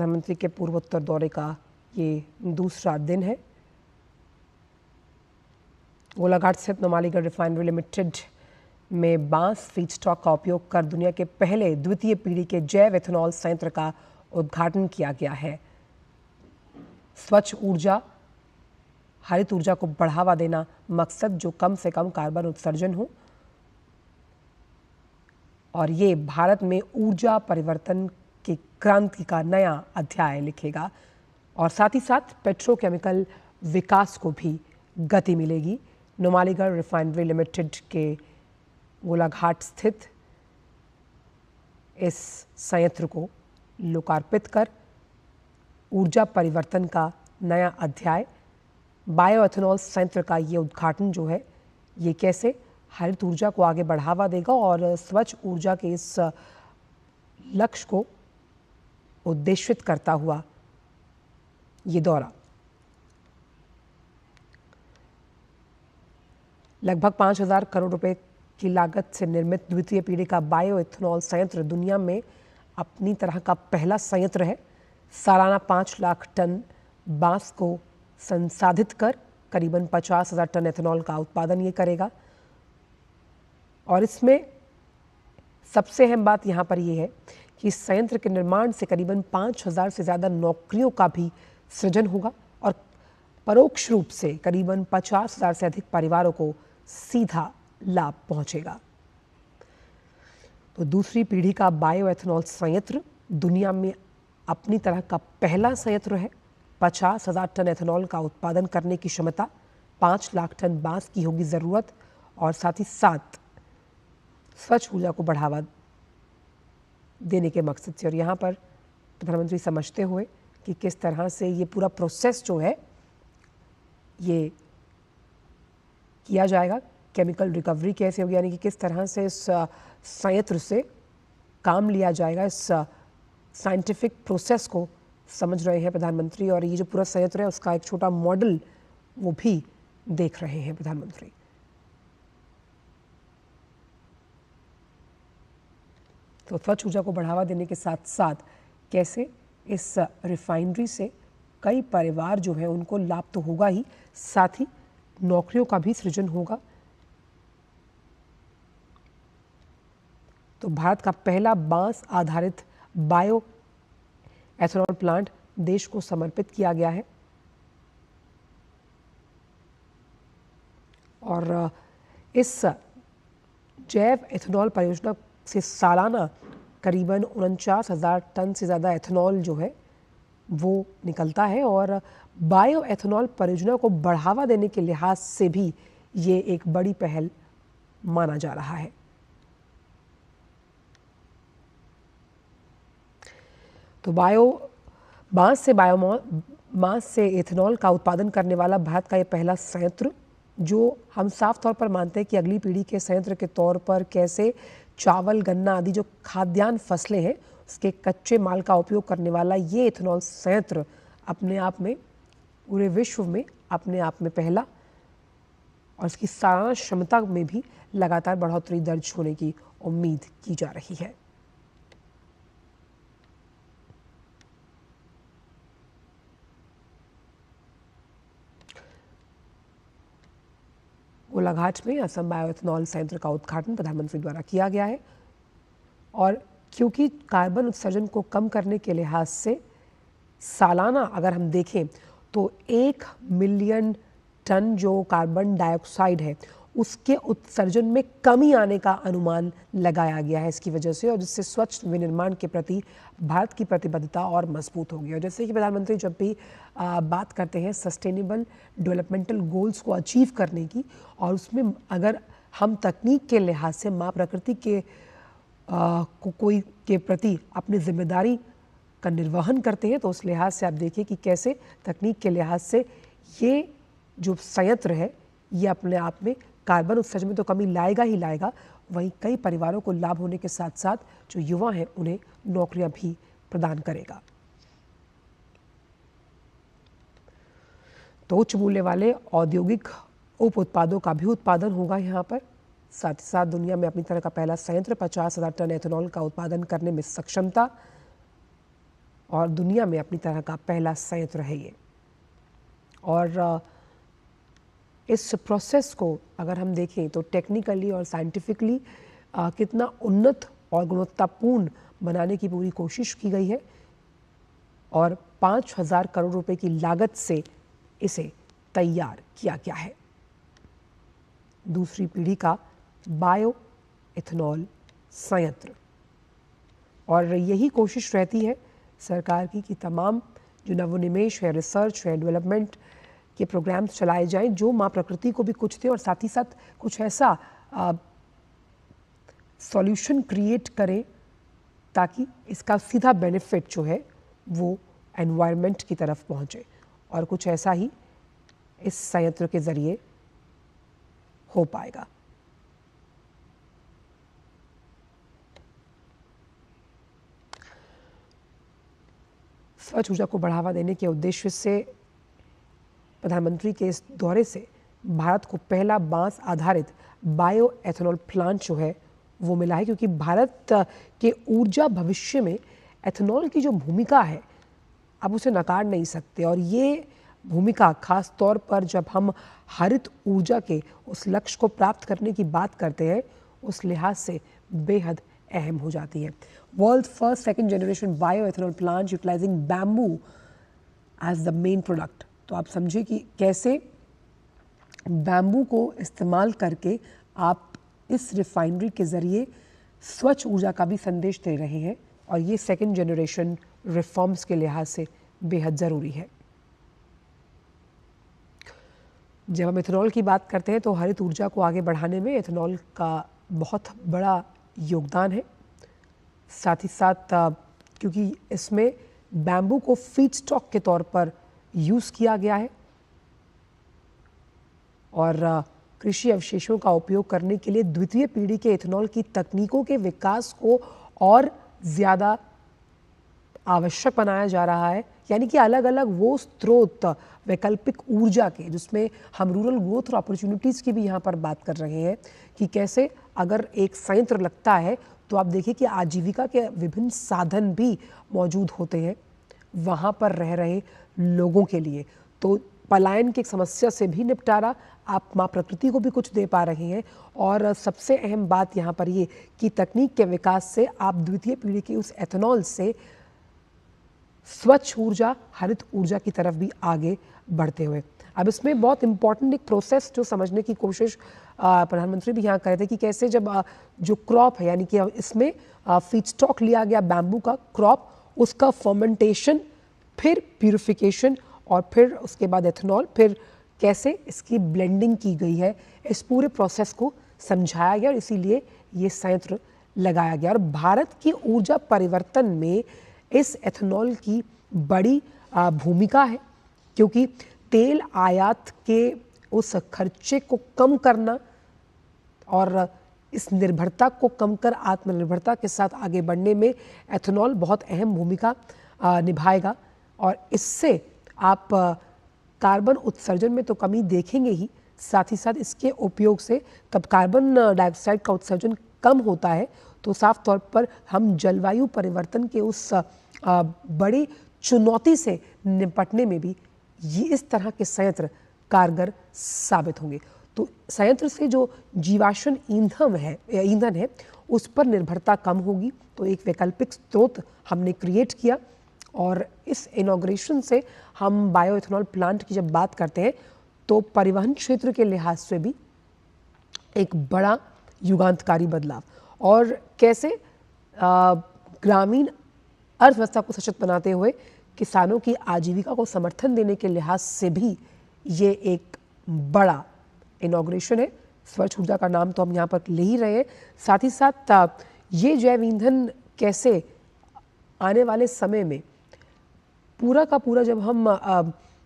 प्रधानमंत्री के पूर्वोत्तर दौरे का ये दूसरा दिन है। गोलाघाट स्थित नुमालीगढ़ रिफाइनरी लिमिटेड में बांस फीडस्टॉक का उपयोग कर दुनिया के पहले द्वितीय पीढ़ी के जैव एथेनॉल संयंत्र का उद्घाटन किया गया है। स्वच्छ ऊर्जा, हरित ऊर्जा को बढ़ावा देना मकसद, जो कम से कम कार्बन उत्सर्जन हो, और ये भारत में ऊर्जा परिवर्तन की क्रांति का नया अध्याय लिखेगा और साथ ही साथ पेट्रोकेमिकल विकास को भी गति मिलेगी। नुमालीगढ़ रिफाइनरी लिमिटेड के गोलाघाट स्थित इस संयंत्र को लोकार्पित कर ऊर्जा परिवर्तन का नया अध्याय, बायो एथेनॉल संयंत्र का ये उद्घाटन जो है, ये कैसे हरित ऊर्जा को आगे बढ़ावा देगा और स्वच्छ ऊर्जा के इस लक्ष्य को उद्देशित करता हुआ ये दौरा। लगभग 5,000 करोड़ रुपए की लागत से निर्मित द्वितीय पीढ़ी का बायो एथेनॉल संयंत्र दुनिया में अपनी तरह का पहला संयंत्र है। सालाना 5 लाख टन बांस को संसाधित कर करीबन 50,000 टन एथेनॉल का उत्पादन ये करेगा। और इसमें सबसे अहम बात यहाँ पर यह है कि इस संयंत्र के निर्माण से करीबन 5,000 से ज़्यादा नौकरियों का भी सृजन होगा और परोक्ष रूप से करीबन 50,000 से अधिक परिवारों को सीधा लाभ पहुंचेगा। तो दूसरी पीढ़ी का बायो एथेनॉल संयंत्र दुनिया में अपनी तरह का पहला संयंत्र है। 50,000 टन एथेनॉल का उत्पादन करने की क्षमता, 5 लाख टन बांस की होगी ज़रूरत और साथ ही साथ स्वच्छ ऊर्जा को बढ़ावा देने के मकसद से। और यहाँ पर प्रधानमंत्री समझते हुए कि किस तरह से ये पूरा प्रोसेस जो है ये किया जाएगा, केमिकल रिकवरी कैसे होगी, यानी कि किस तरह से इस संयंत्र से काम लिया जाएगा, इस साइंटिफिक प्रोसेस को समझ रहे हैं प्रधानमंत्री। और ये जो पूरा संयंत्र है उसका एक छोटा मॉडल वो भी देख रहे हैं प्रधानमंत्री। तो स्वच्छ ऊर्जा को बढ़ावा देने के साथ साथ कैसे इस रिफाइनरी से कई परिवार जो हैं उनको लाभ तो होगा ही, साथ ही नौकरियों का भी सृजन होगा। तो भारत का पहला बांस आधारित बायो एथेनॉल प्लांट देश को समर्पित किया गया है और इस जैव एथेनॉल परियोजना से सालाना करीबन 49,000 टन से ज़्यादा एथेनॉल जो है वो निकलता है और बायो एथेनॉल परियोजना को बढ़ावा देने के लिहाज से भी ये एक बड़ी पहल माना जा रहा है। तो बांस से एथेनॉल का उत्पादन करने वाला भारत का ये पहला संयंत्र, जो हम साफ तौर पर मानते हैं कि अगली पीढ़ी के संयंत्र के तौर पर कैसे चावल, गन्ना आदि जो खाद्यान्न फसलें हैं उसके कच्चे माल का उपयोग करने वाला ये एथेनॉल संयंत्र अपने आप में पूरे विश्व में अपने आप में पहला, और इसकी सालाना क्षमता में भी लगातार बढ़ोतरी दर्ज होने की उम्मीद की जा रही है। गोलाघाट में असम बायो एथेनॉल संयंत्र का उद्घाटन प्रधानमंत्री द्वारा किया गया है और क्योंकि कार्बन उत्सर्जन को कम करने के लिहाज से सालाना अगर हम देखें तो 1 मिलियन टन जो कार्बन डाइऑक्साइड है उसके उत्सर्जन में कमी आने का अनुमान लगाया गया है इसकी वजह से, और जिससे स्वच्छ विनिर्माण के प्रति भारत की प्रतिबद्धता और मजबूत होगी। और जैसे कि प्रधानमंत्री जब भी बात करते हैं सस्टेनेबल डेवलपमेंटल गोल्स को अचीव करने की, और उसमें अगर हम तकनीक के लिहाज से माँ प्रकृति के कोई के प्रति अपनी जिम्मेदारी का निर्वहन करते हैं, तो उस लिहाज से आप देखिए कि कैसे तकनीक के लिहाज से ये जो संयंत्र है ये अपने आप में कार्बन उत्सर्जन में तो कमी लाएगा ही लाएगा, वहीं कई परिवारों को लाभ होने के साथ साथ जो युवा हैं उन्हें नौकरियां भी प्रदान करेगा। तो उच्च मूल्य वाले औद्योगिक उप उत्पादों का भी उत्पादन होगा यहाँ पर। साथ ही साथ दुनिया में अपनी तरह का पहला संयंत्र 50,000 टन एथेनॉल का उत्पादन करने में सक्षमता, और दुनिया में अपनी तरह का पहला संयंत्र है ये। और इस प्रोसेस को अगर हम देखें तो टेक्निकली और साइंटिफिकली कितना उन्नत और गुणवत्तापूर्ण बनाने की पूरी कोशिश की गई है और 5,000 करोड़ रुपए की लागत से इसे तैयार किया गया है। दूसरी पीढ़ी का बायो इथेनॉल संयंत्र, और यही कोशिश रहती है सरकार की कि तमाम जो नवोन्मेष है, रिसर्च है, डेवलपमेंट के प्रोग्राम्स चलाए जाएं जो माँ प्रकृति को भी कुछ दे और साथ ही साथ कुछ ऐसा सॉल्यूशन क्रिएट करें ताकि इसका सीधा बेनिफिट जो है वो एनवायरनमेंट की तरफ पहुँचे। और कुछ ऐसा ही इस संयंत्र के ज़रिए हो पाएगा। स्वच्छ ऊर्जा को बढ़ावा देने के उद्देश्य से प्रधानमंत्री के इस दौरे से भारत को पहला बांस आधारित बायो एथेनॉल प्लांट जो है वो मिला है, क्योंकि भारत के ऊर्जा भविष्य में एथेनॉल की जो भूमिका है आप उसे नकार नहीं सकते। और ये भूमिका खास तौर पर जब हम हरित ऊर्जा के उस लक्ष्य को प्राप्त करने की बात करते हैं उस लिहाज से बेहद अहम हो जाती है। World first second generation bio ethanol plant utilising bamboo as the main product. तो आप समझिए कि कैसे बैम्बू को इस्तेमाल करके आप इस रिफाइनरी के ज़रिए स्वच्छ ऊर्जा का भी संदेश दे रहे हैं, और ये सेकंड जनरेशन रिफॉर्म्स के लिहाज से बेहद ज़रूरी है। जब हम इथेनॉल की बात करते हैं तो हरित ऊर्जा को आगे बढ़ाने में इथेनॉल का बहुत बड़ा योगदान है। साथ ही साथ क्योंकि इसमें बैम्बू को फीड स्टॉक के तौर पर यूज़ किया गया है और कृषि अवशेषों का उपयोग करने के लिए द्वितीय पीढ़ी के इथेनॉल की तकनीकों के विकास को और ज़्यादा आवश्यक बनाया जा रहा है। यानी कि अलग अलग वो स्रोत वैकल्पिक ऊर्जा के, जिसमें हम रूरल ग्रोथ और अपॉर्चुनिटीज़ की भी यहाँ पर बात कर रहे हैं कि कैसे अगर एक संयंत्र लगता है तो आप देखिए कि आजीविका के विभिन्न साधन भी मौजूद होते हैं वहाँ पर रह रहे लोगों के लिए। तो पलायन की समस्या से भी निपटारा, आप माँ प्रकृति को भी कुछ दे पा रहे हैं, और सबसे अहम बात यहाँ पर ये कि तकनीक के विकास से आप द्वितीय पीढ़ी के उस एथेनॉल से स्वच्छ ऊर्जा, हरित ऊर्जा की तरफ भी आगे बढ़ते हुए। अब इसमें बहुत इम्पॉर्टेंट एक प्रोसेस जो समझने की कोशिश प्रधानमंत्री भी यहाँ कर रहे थे कि कैसे जब जो क्रॉप है, यानी कि इसमें फीडस्टॉक लिया गया बैम्बू का क्रॉप, उसका फर्मेंटेशन, फिर प्यूरिफिकेशन और फिर उसके बाद एथेनॉल, फिर कैसे इसकी ब्लेंडिंग की गई है, इस पूरे प्रोसेस को समझाया गया और इसीलिए ये संयंत्र लगाया गया। और भारत की ऊर्जा परिवर्तन में इस एथेनॉल की बड़ी भूमिका है, क्योंकि तेल आयात के उस खर्चे को कम करना और इस निर्भरता को कम कर आत्मनिर्भरता के साथ आगे बढ़ने में एथेनॉल बहुत अहम भूमिका निभाएगा। और इससे आप कार्बन उत्सर्जन में तो कमी देखेंगे ही, साथ ही साथ इसके उपयोग से कब कार्बन डाइऑक्साइड का उत्सर्जन कम होता है तो साफ तौर पर हम जलवायु परिवर्तन के उस बड़ी चुनौती से निपटने में भी ये इस तरह के संयंत्र कारगर साबित होंगे। तो संयंत्र से जो जीवाश्म ईंधन है उस पर निर्भरता कम होगी। तो एक वैकल्पिक स्रोत हमने क्रिएट किया, और इस इनॉग्रेशन से हम बायो इथेनॉल प्लांट की जब बात करते हैं तो परिवहन क्षेत्र के लिहाज से भी एक बड़ा युगांतकारी बदलाव, और कैसे ग्रामीण अर्थव्यवस्था को सशक्त बनाते हुए किसानों की आजीविका को समर्थन देने के लिहाज से भी ये एक बड़ा इनॉग्रेशन है। स्वच्छ ऊर्जा का नाम तो हम यहाँ पर ले ही रहे हैं, साथ ही साथ ये जैव ईंधन कैसे आने वाले समय में पूरा का पूरा, जब हम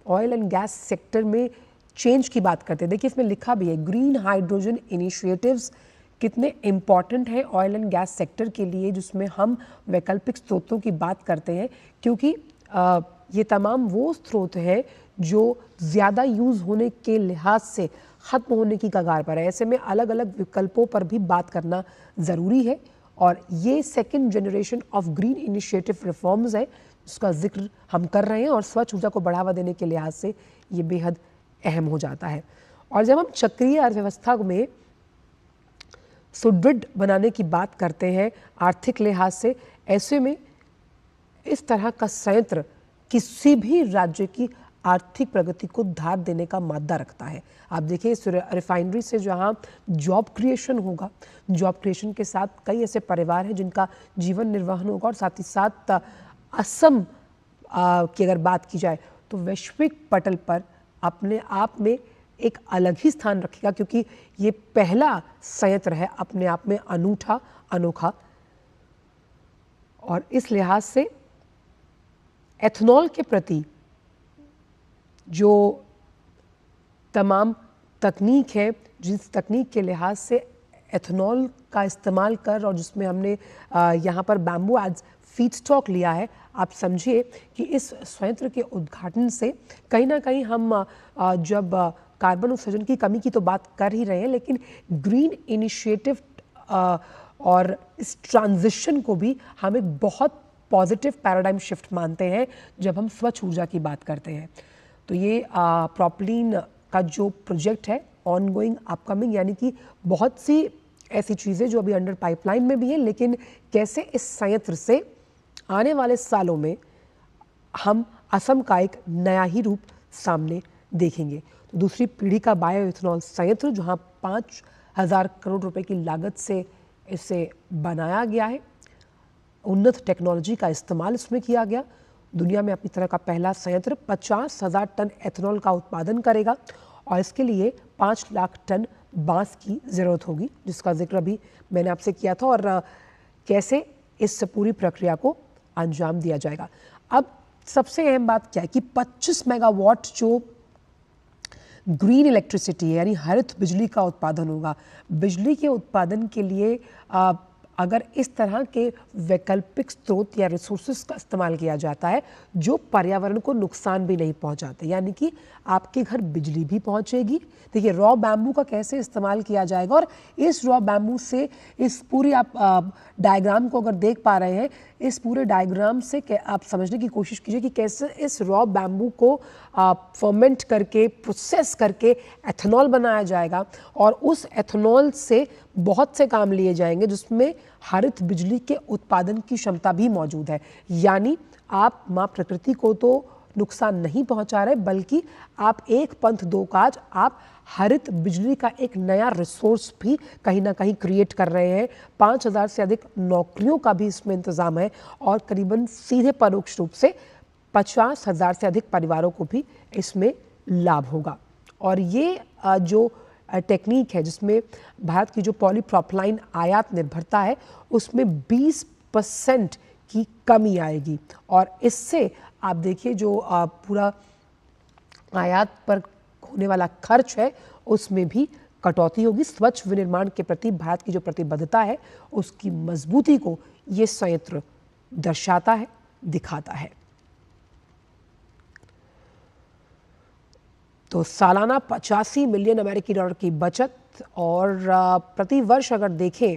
ऑयल एंड गैस सेक्टर में चेंज की बात करते हैं, देखिए इसमें लिखा भी है ग्रीन हाइड्रोजन इनिशिएटिव्स कितने इम्पॉर्टेंट हैं ऑयल एंड गैस सेक्टर के लिए, जिसमें हम वैकल्पिक स्रोतों की बात करते हैं, क्योंकि ये तमाम वो स्रोत हैं जो ज़्यादा यूज़ होने के लिहाज से ख़त्म होने की कगार पर है। ऐसे में अलग अलग विकल्पों पर भी बात करना ज़रूरी है, और ये second generation of green initiative reforms है जिसका जिक्र हम कर रहे हैं और स्वच्छ ऊर्जा को बढ़ावा देने के लिहाज से ये बेहद अहम हो जाता है। और जब हम चक्रीय अर्थव्यवस्था में सुदृढ़ बनाने की बात करते हैं आर्थिक लिहाज से, ऐसे में इस तरह का संयंत्र किसी भी राज्य की आर्थिक प्रगति को धार देने का मादा रखता है। आप देखिए इस रिफाइनरी से जहां जॉब क्रिएशन होगा, जॉब क्रिएशन के साथ कई ऐसे परिवार हैं जिनका जीवन निर्वहन होगा और साथ ही साथ असम की अगर बात की जाए तो वैश्विक पटल पर अपने आप में एक अलग ही स्थान रखेगा, क्योंकि ये पहला संयंत्र है अपने आप में अनूठा, अनोखा। और इस लिहाज से एथेनॉल के प्रति जो तमाम तकनीक है, जिस तकनीक के लिहाज से एथेनॉल का इस्तेमाल कर और जिसमें हमने यहाँ पर बैम्बू एज फीडस्टॉक लिया है, आप समझिए कि इस संयंत्र के उद्घाटन से कहीं ना कहीं हम जब कार्बन उत्सर्जन की कमी की तो बात कर ही रहे हैं, लेकिन ग्रीन इनिशिएटिव और इस ट्रांजिशन को भी हम एक बहुत पॉजिटिव पैराडाइम शिफ्ट मानते हैं जब हम स्वच्छ ऊर्जा की बात करते हैं। तो ये प्रोपलीन का जो प्रोजेक्ट है ऑनगोइंग, अपकमिंग, यानी कि बहुत सी ऐसी चीज़ें जो अभी अंडर पाइपलाइन में भी हैं, लेकिन कैसे इस संयंत्र से आने वाले सालों में हम असम का एक नया ही रूप सामने देखेंगे। तो दूसरी पीढ़ी का बायो इथेनॉल संयंत्र जहां 5,000 करोड़ रुपए की लागत से इसे बनाया गया है, उन्नत टेक्नोलॉजी का इस्तेमाल इसमें किया गया, दुनिया में अपनी तरह का पहला संयंत्र 50,000 टन एथेनॉल का उत्पादन करेगा और इसके लिए 5 लाख टन बांस की ज़रूरत होगी, जिसका जिक्र अभी मैंने आपसे किया था, और कैसे इस पूरी प्रक्रिया को अंजाम दिया जाएगा। अब सबसे अहम बात क्या है कि 25 मेगावाट जो ग्रीन इलेक्ट्रिसिटी है, यानी हरित बिजली का उत्पादन होगा। बिजली के उत्पादन के लिए अगर इस तरह के वैकल्पिक स्रोत या रिसोर्सेज का इस्तेमाल किया जाता है जो पर्यावरण को नुकसान भी नहीं पहुंचाते, यानी कि आपके घर बिजली भी पहुंचेगी। देखिए रॉ बैम्बू का कैसे इस्तेमाल किया जाएगा, और इस रॉ बैम्बू से इस पूरी आप डायग्राम को अगर देख पा रहे हैं, इस पूरे डायग्राम से आप समझने की कोशिश कीजिए कि कैसे इस रॉ बैम्बू को फर्मेंट करके, प्रोसेस करके एथेनॉल बनाया जाएगा और उस एथेनॉल से बहुत से काम लिए जाएंगे जिसमें हरित बिजली के उत्पादन की क्षमता भी मौजूद है। यानी आप माँ प्रकृति को तो नुकसान नहीं पहुंचा रहे, बल्कि आप एक पंथ दो काज, आप हरित बिजली का एक नया रिसोर्स भी कहीं ना कहीं क्रिएट कर रहे हैं। 5,000 से अधिक नौकरियों का भी इसमें इंतजाम है और करीबन सीधे परोक्ष रूप से 50,000 से अधिक परिवारों को भी इसमें लाभ होगा। और ये जो टेक्निक है जिसमें भारत की जो पॉलीप्रोपिलीन आयात निर्भरता है उसमें 20% की कमी आएगी, और इससे आप देखिए जो पूरा आयात पर होने वाला खर्च है उसमें भी कटौती होगी। स्वच्छ विनिर्माण के प्रति भारत की जो प्रतिबद्धता है उसकी मजबूती को ये संयंत्र दर्शाता है, दिखाता है। तो सालाना 85 मिलियन अमेरिकी डॉलर की बचत, और प्रति वर्ष अगर देखें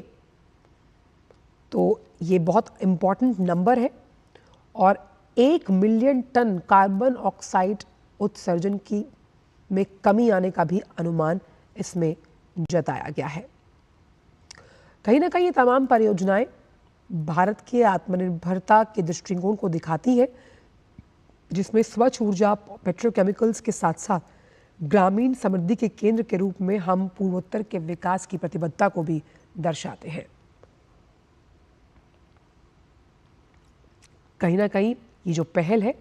तो ये बहुत इम्पॉर्टेंट नंबर है, और 1 मिलियन टन कार्बन ऑक्साइड उत्सर्जन की में कमी आने का भी अनुमान इसमें जताया गया है। कहीं ना कहीं ये तमाम परियोजनाएं भारत के आत्मनिर्भरता के दृष्टिकोण को दिखाती है, जिसमें स्वच्छ ऊर्जा, पेट्रोकेमिकल्स के साथ साथ ग्रामीण समृद्धि के केंद्र के रूप में हम पूर्वोत्तर के विकास की प्रतिबद्धता को भी दर्शाते हैं। कहीं ना कहीं ये जो पहल है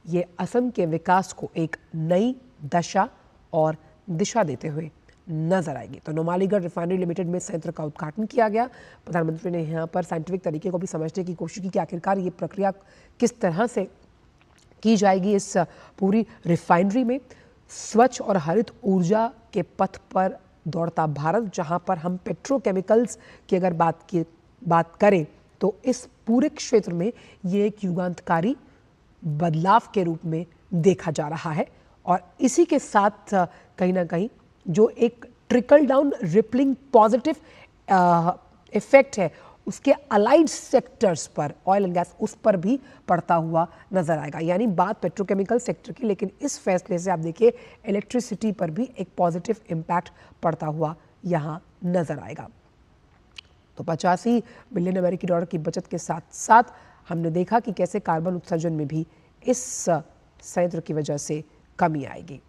ये असम के विकास को एक नई दशा और दिशा देते हुए नजर आएगी। तो नुमालीगढ़ रिफाइनरी लिमिटेड में संयंत्र का उद्घाटन किया गया। प्रधानमंत्री ने यहाँ पर साइंटिफिक तरीके को भी समझने की कोशिश की कि आखिरकार ये प्रक्रिया किस तरह से की जाएगी इस पूरी रिफाइनरी में। स्वच्छ और हरित ऊर्जा के पथ पर दौड़ता भारत, जहां पर हम पेट्रोकेमिकल्स की अगर बात करें तो इस पूरे क्षेत्र में ये एक युगांतकारी बदलाव के रूप में देखा जा रहा है। और इसी के साथ कहीं ना कहीं जो एक trickle down rippling positive effect है उसके अलाइड सेक्टर्स पर, ऑयल एंड गैस, उस पर भी पड़ता हुआ नजर आएगा। यानी बात पेट्रोकेमिकल सेक्टर की, लेकिन इस फैसले से आप देखिए इलेक्ट्रिसिटी पर भी एक पॉजिटिव इम्पैक्ट पड़ता हुआ यहाँ नजर आएगा। तो 85 बिलियन अमेरिकी डॉलर की बचत के साथ साथ हमने देखा कि कैसे कार्बन उत्सर्जन में भी इस संयंत्र की वजह से कमी आएगी।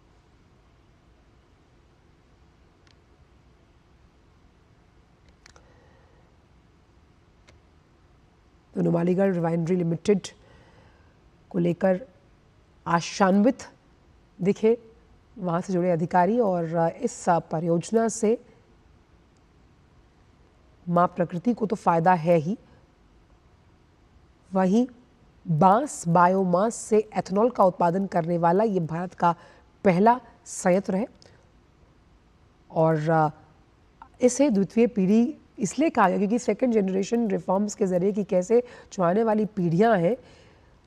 तो नुमालीगढ़ रिफाइनरी लिमिटेड को लेकर आशान्वित दिखे वहाँ से जुड़े अधिकारी, और इस परियोजना से माँ प्रकृति को तो फायदा है ही, वहीं बांस बायोमास से एथेनॉल का उत्पादन करने वाला ये भारत का पहला संयंत्र है। और इसे द्वितीय पीढ़ी इसलिए कहा गया क्योंकि सेकंड जनरेशन रिफॉर्म्स के जरिए कि कैसे जो आने वाली पीढ़ियां हैं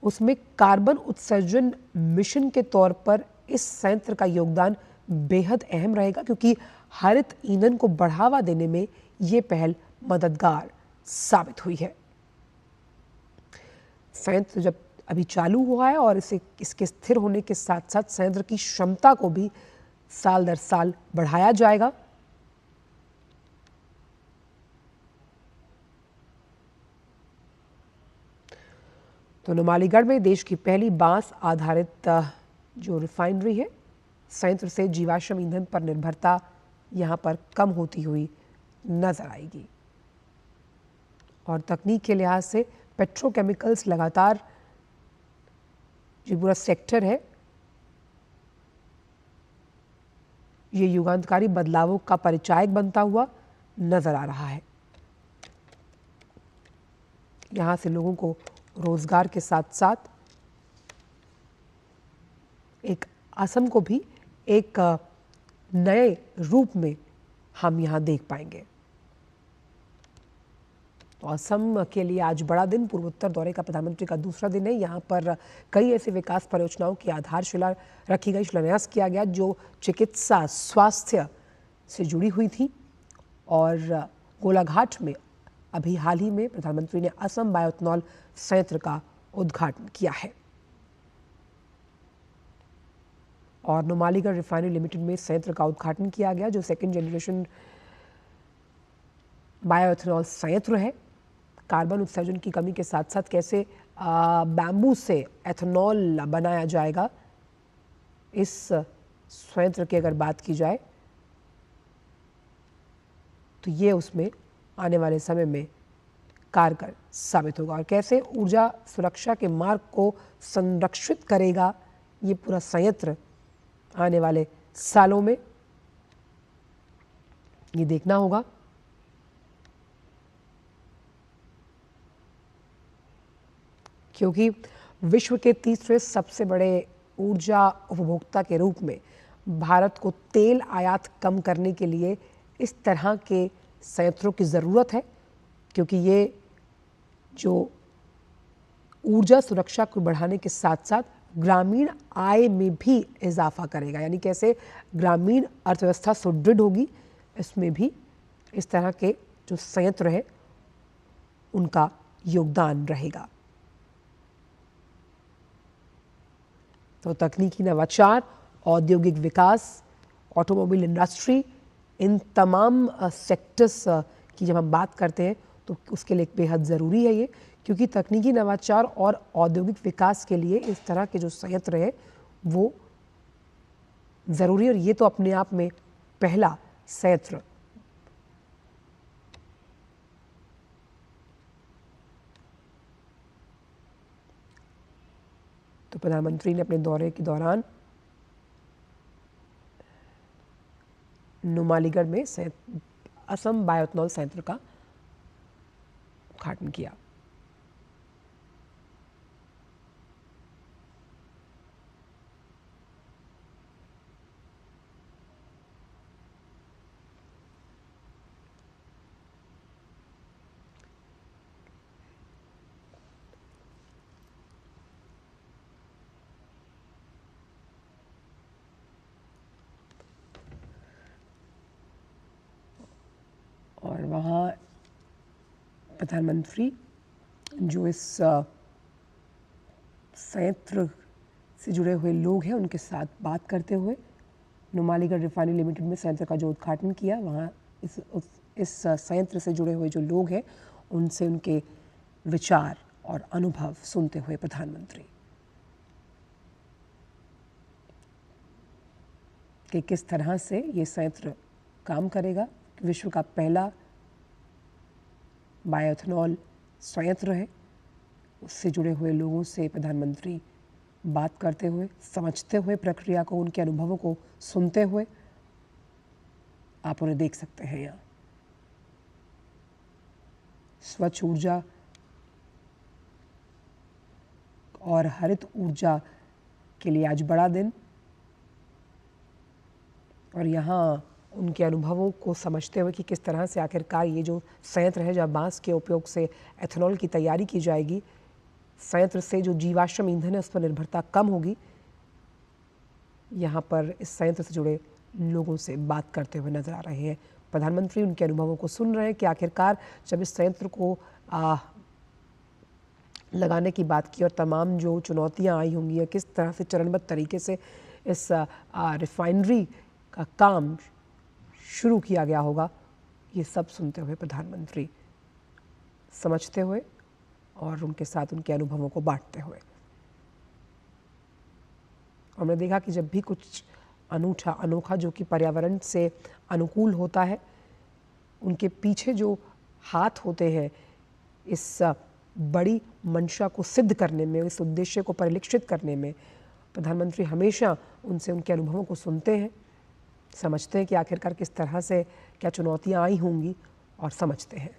उसमें कार्बन उत्सर्जन मिशन के तौर पर इस संयंत्र का योगदान बेहद अहम रहेगा, क्योंकि हरित ईंधन को बढ़ावा देने में ये पहल मददगार साबित हुई है। संयंत्र जब अभी चालू हुआ है और इसके स्थिर होने के साथ साथ संयंत्र की क्षमता को भी साल दर साल बढ़ाया जाएगा। तो नुमालीगढ़ में देश की पहली बांस आधारित जो रिफाइनरी है, संयंत्र से जीवाश्म ईंधन पर निर्भरता यहाँ पर कम होती हुई नजर आएगी। और तकनीक के लिहाज से पेट्रोकेमिकल्स लगातार जो पूरा सेक्टर है ये युगांतकारी बदलावों का परिचायक बनता हुआ नजर आ रहा है। यहाँ से लोगों को रोजगार के साथ साथ एक असम को भी एक नए रूप में हम यहाँ देख पाएंगे। तो असम के लिए आज बड़ा दिन, पूर्वोत्तर दौरे का प्रधानमंत्री का दूसरा दिन है। यहाँ पर कई ऐसी विकास परियोजनाओं की आधारशिला रखी गई, शिलान्यास किया गया जो चिकित्सा स्वास्थ्य से जुड़ी हुई थी। और गोलाघाट में अभी हाल ही में प्रधानमंत्री ने असम बायोएथनॉल संयंत्र का उद्घाटन किया है। और नुमालीगढ़ रिफाइनरी लिमिटेड में संयंत्र का उद्घाटन किया गया जो सेकेंड जनरेशन बायोएथनॉल संयंत्र है। कार्बन उत्सर्जन की कमी के साथ साथ कैसे बैम्बू से एथेनॉल बनाया जाएगा, इस संयंत्र की अगर बात की जाए तो ये उसमें आने वाले समय में कारगर साबित होगा। और कैसे ऊर्जा सुरक्षा के मार्ग को संरक्षित करेगा ये पूरा संयंत्र आने वाले सालों में, ये देखना होगा। क्योंकि विश्व के तीसरे सबसे बड़े ऊर्जा उपभोक्ता के रूप में भारत को तेल आयात कम करने के लिए इस तरह के संयंत्रों की ज़रूरत है, क्योंकि ये जो ऊर्जा सुरक्षा को बढ़ाने के साथ साथ ग्रामीण आय में भी इजाफा करेगा। यानी कैसे ग्रामीण अर्थव्यवस्था सुदृढ़ होगी, इसमें भी इस तरह के जो संयंत्र है उनका योगदान रहेगा। तो तकनीकी नवाचार, औद्योगिक विकास, ऑटोमोबाइल इंडस्ट्री, इन तमाम सेक्टर्स की जब हम बात करते हैं तो उसके लिए बेहद ज़रूरी है ये, क्योंकि तकनीकी नवाचार और औद्योगिक विकास के लिए इस तरह के जो संयंत्र है वो ज़रूरी है। और ये तो अपने आप में पहला संयंत्र तो प्रधानमंत्री ने अपने दौरे के दौरान नुमालीगढ़ में असम बायोएथनॉल संयंत्र का उद्घाटन किया। और वहाँ प्रधानमंत्री जो इस संयंत्र से जुड़े हुए लोग हैं उनके साथ बात करते हुए नुमालीगढ़ रिफाइनरी लिमिटेड में संयंत्र का जो उद्घाटन किया, वहाँ इस संयंत्र से जुड़े हुए जो लोग हैं उनसे उनके विचार और अनुभव सुनते हुए प्रधानमंत्री कि किस तरह से ये संयंत्र काम करेगा। विश्व का पहला बायोएथेनॉल संयंत्र है। उससे जुड़े हुए लोगों से प्रधानमंत्री बात करते हुए, समझते हुए प्रक्रिया को, उनके अनुभवों को सुनते हुए, आप उन्हें देख सकते हैं यहाँ। स्वच्छ ऊर्जा और हरित ऊर्जा के लिए आज बड़ा दिन, और यहाँ उनके अनुभवों को समझते हुए कि किस तरह से आखिरकार ये जो संयंत्र है जहाँ बांस के उपयोग से एथेनॉल की तैयारी की जाएगी, संयंत्र से जो जीवाश्म ईंधन है उस पर निर्भरता कम होगी। यहाँ पर इस संयंत्र से जुड़े लोगों से बात करते हुए नजर आ रहे हैं। प्रधानमंत्री उनके अनुभवों को सुन रहे हैं कि आखिरकार जब इस संयंत्र को लगाने की बात की और तमाम जो चुनौतियाँ आई होंगी या किस तरह से चरणबद्ध तरीके से इस रिफाइनरी का काम शुरू किया गया होगा, ये सब सुनते हुए प्रधानमंत्री समझते हुए और उनके साथ उनके अनुभवों को बांटते हुए। और मैंने देखा कि जब भी कुछ अनोखा जो कि पर्यावरण से अनुकूल होता है, उनके पीछे जो हाथ होते हैं इस बड़ी मंशा को सिद्ध करने में, इस उद्देश्य को परिलक्षित करने में, प्रधानमंत्री हमेशा उनसे उनके अनुभवों को सुनते हैं, समझते हैं कि आखिरकार किस तरह से क्या चुनौतियाँ आई होंगी और समझते हैं।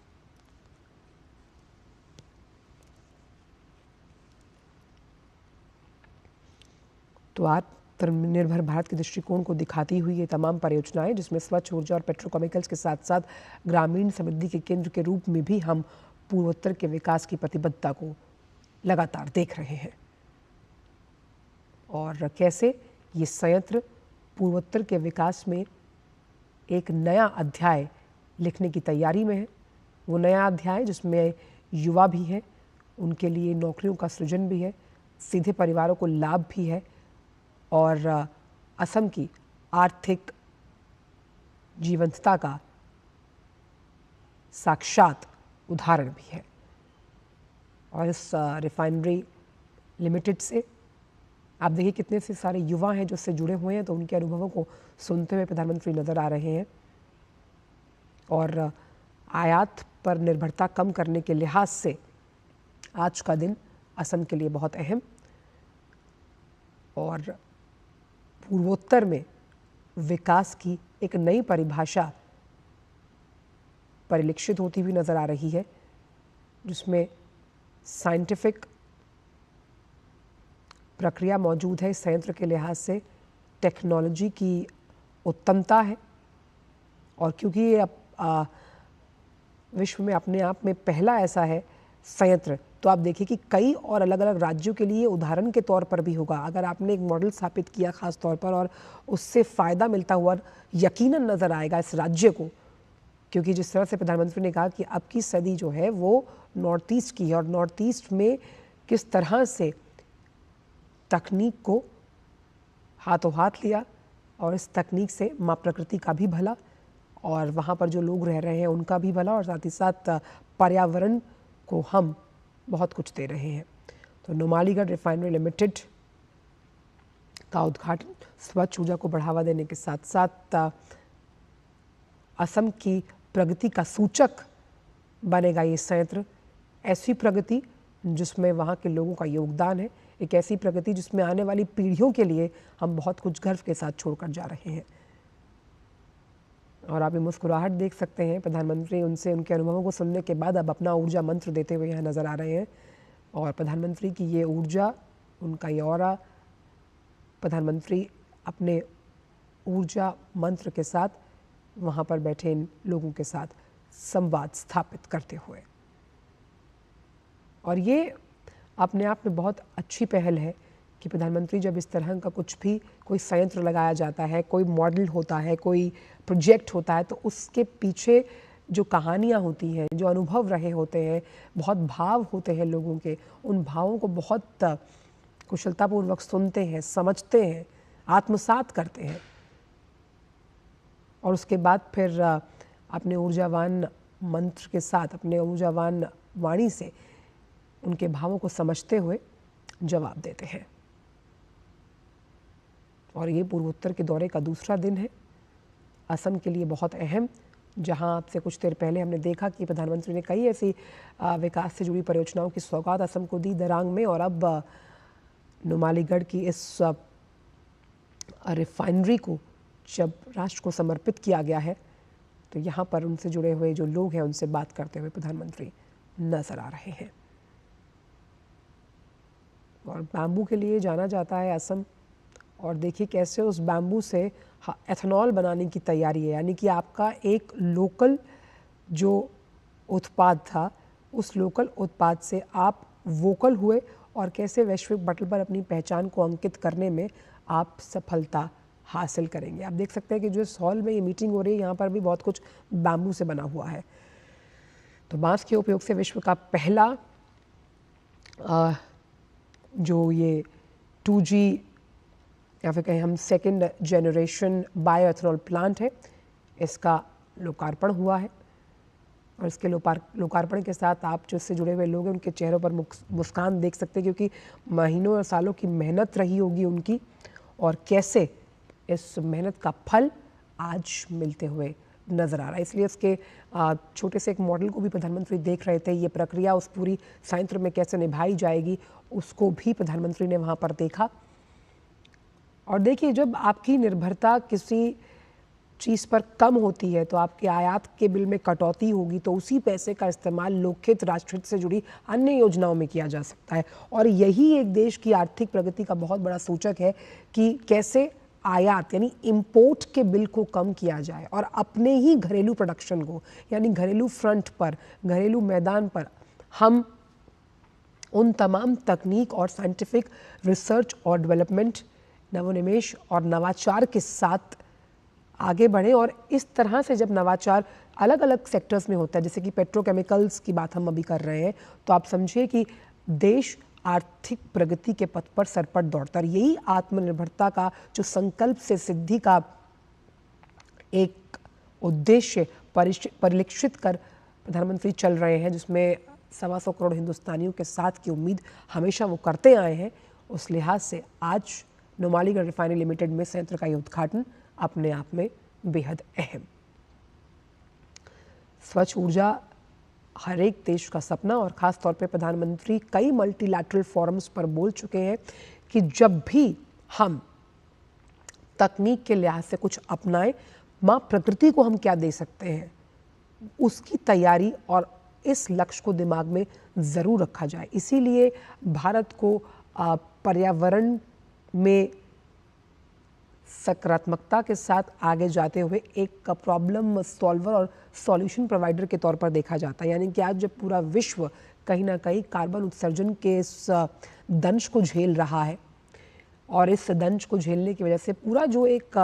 तो आत्मनिर्भर भारत के दृष्टिकोण को दिखाती हुई ये तमाम परियोजनाएं, जिसमें स्वच्छ ऊर्जा और पेट्रोकेमिकल्स के साथ साथ ग्रामीण समृद्धि के केंद्र के रूप में भी हम पूर्वोत्तर के विकास की प्रतिबद्धता को लगातार देख रहे हैं, और कैसे ये संयंत्र पूर्वोत्तर के विकास में एक नया अध्याय लिखने की तैयारी में है। वो नया अध्याय जिसमें युवा भी हैं, उनके लिए नौकरियों का सृजन भी है, सीधे परिवारों को लाभ भी है, और असम की आर्थिक जीवंतता का साक्षात उदाहरण भी है। और इस रिफाइनरी लिमिटेड से आप देखिए कितने से सारे युवा हैं जो इससे जुड़े हुए हैं, तो उनके अनुभवों को सुनते हुए प्रधानमंत्री नज़र आ रहे हैं। और आयात पर निर्भरता कम करने के लिहाज से आज का दिन असम के लिए बहुत अहम, और पूर्वोत्तर में विकास की एक नई परिभाषा परिलक्षित होती हुई नज़र आ रही है, जिसमें साइंटिफिक प्रक्रिया मौजूद है। इस संयंत्र के लिहाज से टेक्नोलॉजी की उत्तमता है, और क्योंकि ये विश्व में अपने आप में पहला ऐसा है संयंत्र, तो आप देखिए कि कई और अलग अलग राज्यों के लिए उदाहरण के तौर पर भी होगा। अगर आपने एक मॉडल स्थापित किया खास तौर पर और उससे फ़ायदा मिलता हुआ यकीनन नज़र आएगा इस राज्य को, क्योंकि जिस तरह से प्रधानमंत्री ने कहा कि अब की सदी जो है वो नॉर्थ ईस्ट की है, और नॉर्थ ईस्ट में किस तरह से तकनीक को हाथों हाथ लिया, और इस तकनीक से माँ प्रकृति का भी भला, और वहाँ पर जो लोग रह रहे हैं उनका भी भला, और साथ ही साथ पर्यावरण को हम बहुत कुछ दे रहे हैं। तो नुमालीगढ़ रिफाइनरी लिमिटेड का उद्घाटन स्वच्छ ऊर्जा को बढ़ावा देने के साथ साथ असम की प्रगति का सूचक बनेगा ये संयंत्र। ऐसी प्रगति जिसमें वहाँ के लोगों का योगदान है, एक ऐसी प्रगति जिसमें आने वाली पीढ़ियों के लिए हम बहुत कुछ गर्व के साथ छोड़कर जा रहे हैं। और आप ये मुस्कुराहट देख सकते हैं, प्रधानमंत्री उनसे उनके अनुभवों को सुनने के बाद अब अपना ऊर्जा मंत्र देते हुए यहाँ नज़र आ रहे हैं। और प्रधानमंत्री की ये ऊर्जा, उनका ये ऑरा, प्रधानमंत्री अपने ऊर्जा मंत्र के साथ वहाँ पर बैठे इन लोगों के साथ संवाद स्थापित करते हुए। और ये अपने आप में बहुत अच्छी पहल है कि प्रधानमंत्री जब इस तरह का कुछ भी कोई संयंत्र लगाया जाता है, कोई मॉडल होता है, कोई प्रोजेक्ट होता है, तो उसके पीछे जो कहानियाँ होती हैं, जो अनुभव रहे होते हैं, बहुत भाव होते हैं लोगों के, उन भावों को बहुत कुशलतापूर्वक सुनते हैं, समझते हैं, आत्मसात करते हैं और उसके बाद फिर अपने ऊर्जावान मंत्र के साथ, अपने ऊर्जावान वाणी से उनके भावों को समझते हुए जवाब देते हैं। और ये पूर्वोत्तर के दौरे का दूसरा दिन है, असम के लिए बहुत अहम, जहां आपसे कुछ देर पहले हमने देखा कि प्रधानमंत्री ने कई ऐसी विकास से जुड़ी परियोजनाओं की सौगात असम को दी दरांग में, और अब नुमालीगढ़ की इस रिफाइनरी को जब राष्ट्र को समर्पित किया गया है तो यहाँ पर उनसे जुड़े हुए जो लोग हैं उनसे बात करते हुए प्रधानमंत्री नजर आ रहे हैं। और बैम्बू के लिए जाना जाता है असम, और देखिए कैसे उस बैम्बू से एथेनॉल बनाने की तैयारी है, यानी कि आपका एक लोकल जो उत्पाद था उस लोकल उत्पाद से आप वोकल हुए और कैसे वैश्विक पटल पर अपनी पहचान को अंकित करने में आप सफलता हासिल करेंगे। आप देख सकते हैं कि जो इस हॉल में ये मीटिंग हो रही है यहाँ पर भी बहुत कुछ बैम्बू से बना हुआ है। तो बांस के उपयोग से विश्व का पहला जो ये 2G या फिर कहें हम सेकेंड जनरेशन बायोएथेनॉल प्लांट है, इसका लोकार्पण हुआ है। और इसके लोकार्पण के साथ आप जो इससे जुड़े हुए लोग हैं उनके चेहरों पर मुस्कान देख सकते हैं, क्योंकि महीनों और सालों की मेहनत रही होगी उनकी, और कैसे इस मेहनत का फल आज मिलते हुए नज़र आ रहा है। इसलिए इसके छोटे से एक मॉडल को भी प्रधानमंत्री देख रहे थे। ये प्रक्रिया उस पूरी संयंत्र में कैसे निभाई जाएगी उसको भी प्रधानमंत्री ने वहाँ पर देखा। और देखिए, जब आपकी निर्भरता किसी चीज़ पर कम होती है तो आपके आयात के बिल में कटौती होगी, तो उसी पैसे का इस्तेमाल लोकहित राष्ट्रहित से जुड़ी अन्य योजनाओं में किया जा सकता है। और यही एक देश की आर्थिक प्रगति का बहुत बड़ा सूचक है कि कैसे आयात यानी इंपोर्ट के बिल को कम किया जाए और अपने ही घरेलू प्रोडक्शन को, यानी घरेलू फ्रंट पर, घरेलू मैदान पर हम उन तमाम तकनीक और साइंटिफिक रिसर्च और डेवलपमेंट, नवोन्मेष और नवाचार के साथ आगे बढ़े। और इस तरह से जब नवाचार अलग अलग सेक्टर्स में होता है, जैसे कि पेट्रोकेमिकल्स की बात हम अभी कर रहे हैं, तो आप समझिए कि देश आर्थिक प्रगति के पथ पर सरपट दौड़ता है। यही आत्मनिर्भरता का जो संकल्प से सिद्धि का एक उद्देश्य परिलक्षित कर प्रधानमंत्री चल रहे हैं, जिसमें 125 करोड़ हिंदुस्तानियों के साथ की उम्मीद हमेशा वो करते आए हैं। उस लिहाज से आज नुमालीगढ़ रिफाइनरी लिमिटेड में संयंत्र का ये उद्घाटन अपने आप में बेहद अहम। स्वच्छ ऊर्जा हर एक देश का सपना, और ख़ास तौर पे प्रधानमंत्री कई मल्टीलैटरल फोरम्स पर बोल चुके हैं कि जब भी हम तकनीक के लिहाज से कुछ अपनाएं, माँ प्रकृति को हम क्या दे सकते हैं उसकी तैयारी और इस लक्ष्य को दिमाग में ज़रूर रखा जाए। इसीलिए भारत को पर्यावरण में सकारात्मकता के साथ आगे जाते हुए एक प्रॉब्लम सॉल्वर और सॉल्यूशन प्रोवाइडर के तौर पर देखा जाता है। यानी कि आज जब पूरा विश्व कहीं ना कहीं कार्बन उत्सर्जन के इस दंश को झेल रहा है, और इस दंश को झेलने की वजह से पूरा जो एक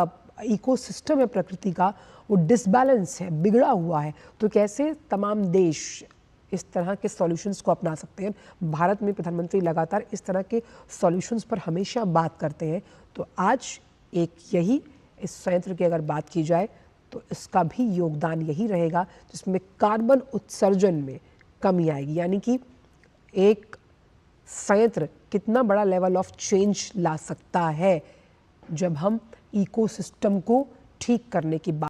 इकोसिस्टम है प्रकृति का, वो डिसबैलेंस है, बिगड़ा हुआ है, तो कैसे तमाम देश इस तरह के सॉल्यूशंस को अपना सकते हैं। भारत में प्रधानमंत्री लगातार इस तरह के सॉल्यूशंस पर हमेशा बात करते हैं। तो आज एक यही इस संयंत्र की अगर बात की जाए तो इसका भी योगदान यही रहेगा, जिसमें कार्बन उत्सर्जन में कमी आएगी। यानी कि एक संयंत्र कितना बड़ा लेवल ऑफ चेंज ला सकता है जब हम इकोसिस्टम को ठीक करने की बात